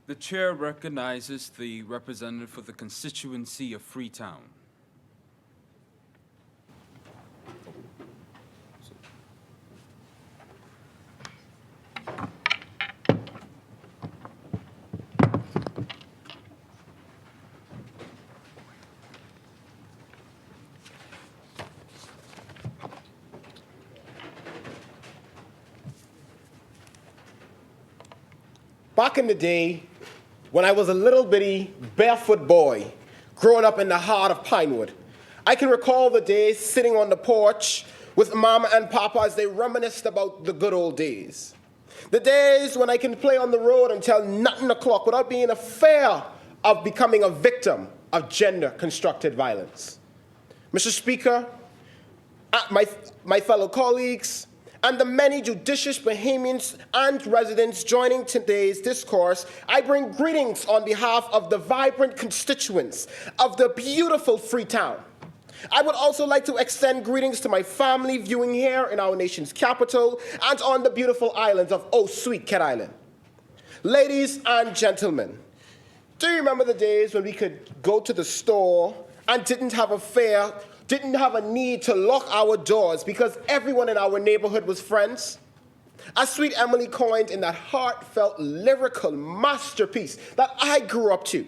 The chair recognizes the representative for the constituency of Freetown. Back in the day, when I was a little bitty barefoot boy growing up in the heart of Pinewood, I can recall the days sitting on the porch with Mama and Papa as they reminisced about the good old days. The days when I can play on the road until 9 o'clock without being a fear of becoming a victim of gender-constructed violence. Mr. Speaker, my fellow colleagues, and the many judicious Bahamians and residents joining today's discourse, I bring greetings on behalf of the vibrant constituents of the beautiful Freetown. I would also like to extend greetings to my family viewing here in our nation's capital and on the beautiful islands of Oh Sweet Cat Island. Ladies and gentlemen, do you remember the days when we could go to the store and didn't have a need to lock our doors because everyone in our neighborhood was friends? As Sweet Emily coined in that heartfelt, lyrical masterpiece that I grew up to.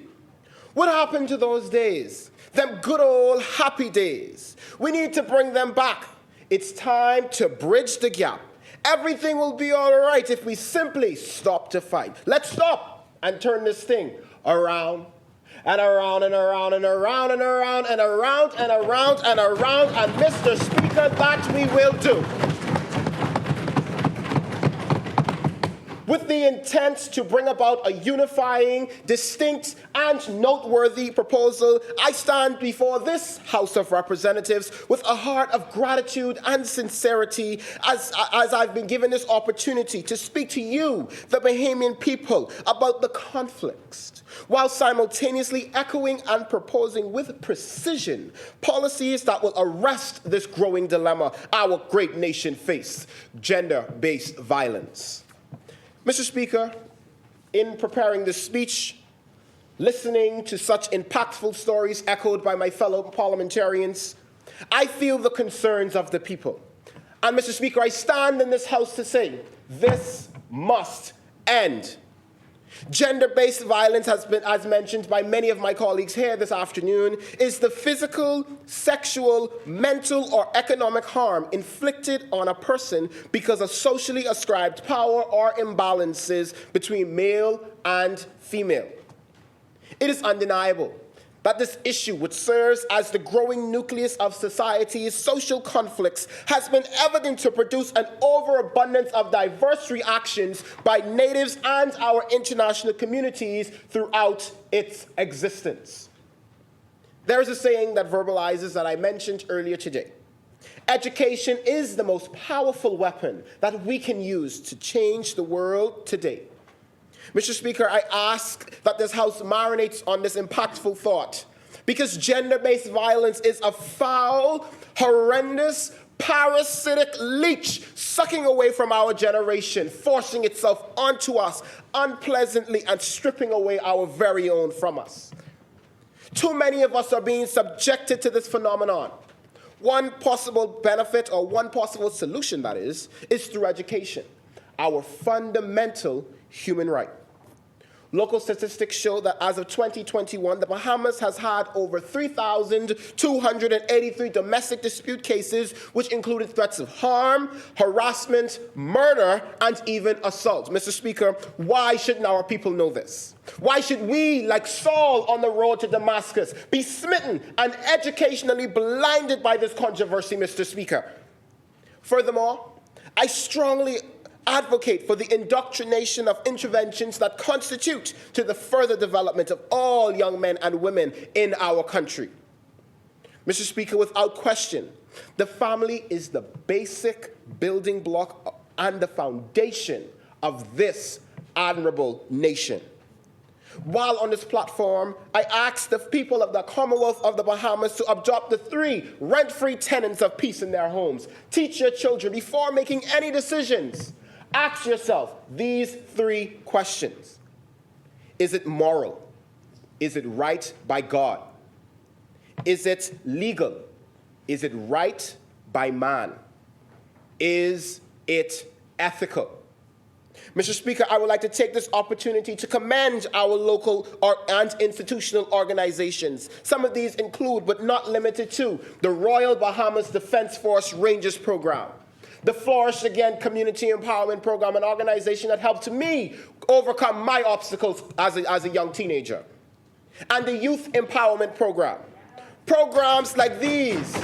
What happened to those days? Them good old happy days. We need to bring them back. It's time to bridge the gap. Everything will be all right if we simply stop to fight. Let's stop and turn this thing around and around and around and around and around and around and around and around, and Mr. Speaker, that we will do. With the intent to bring about a unifying, distinct, and noteworthy proposal, I stand before this House of Representatives with a heart of gratitude and sincerity as I've been given this opportunity to speak to you, the Bahamian people, about the conflicts, while simultaneously echoing and proposing with precision policies that will arrest this growing dilemma our great nation faces: gender-based violence. Mr. Speaker, in preparing this speech, listening to such impactful stories echoed by my fellow parliamentarians, I feel the concerns of the people. And Mr. Speaker, I stand in this House to say, this must end. Gender-based violence has been, as mentioned by many of my colleagues here this afternoon, is the physical, sexual, mental, or economic harm inflicted on a person because of socially ascribed power or imbalances between male and female. It is undeniable that this issue, which serves as the growing nucleus of society's social conflicts, has been evident to produce an overabundance of diverse reactions by natives and our international communities throughout its existence. There is a saying that verbalizes that I mentioned earlier today. Education is the most powerful weapon that we can use to change the world today. Mr. Speaker, I ask that this House marinates on this impactful thought, because gender-based violence is a foul, horrendous, parasitic leech sucking away from our generation, forcing itself onto us unpleasantly and stripping away our very own from us. Too many of us are being subjected to this phenomenon. One possible benefit, or one possible solution, that is through education, our fundamental human right. Local statistics show that as of 2021, the Bahamas has had over 3,283 domestic dispute cases, which included threats of harm, harassment, murder, and even assault. Mr. Speaker, why shouldn't our people know this? Why should we, like Saul on the road to Damascus, be smitten and educationally blinded by this controversy, Mr. Speaker? Furthermore, I strongly advocate for the indoctrination of interventions that constitute to the further development of all young men and women in our country. Mr. Speaker, without question, the family is the basic building block and the foundation of this admirable nation. While on this platform, I ask the people of the Commonwealth of the Bahamas to adopt the 3 rent-free tenets of peace in their homes. Teach your children before making any decisions. Ask yourself these 3 questions. Is it moral? Is it right by God? Is it legal? Is it right by man? Is it ethical? Mr. Speaker, I would like to take this opportunity to commend our local and institutional organizations. Some of these include, but not limited to, the Royal Bahamas Defense Force Rangers Program, the Flourish Again Community Empowerment Program, an organization that helped me overcome my obstacles as a young teenager, and the Youth Empowerment Program. Programs like these,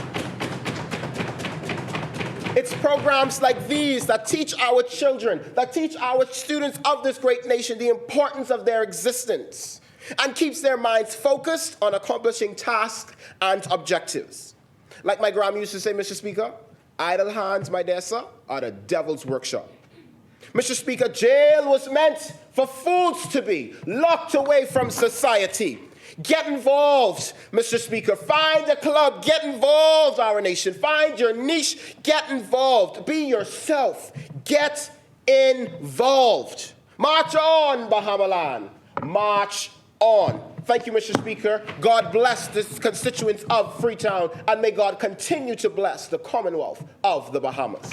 it's programs like these that teach our children, that teach our students of this great nation the importance of their existence and keeps their minds focused on accomplishing tasks and objectives. Like my grandma used to say, Mr. Speaker, idle hands, my dear sir, are the devil's workshop. Mr. Speaker, jail was meant for fools to be locked away from society. Get involved, Mr. Speaker. Find a club. Get involved, our nation. Find your niche. Get involved. Be yourself. Get involved. March on, Bahamaland. March on. Thank you, Mr. Speaker. God bless the constituents of Freetown, and may God continue to bless the Commonwealth of the Bahamas.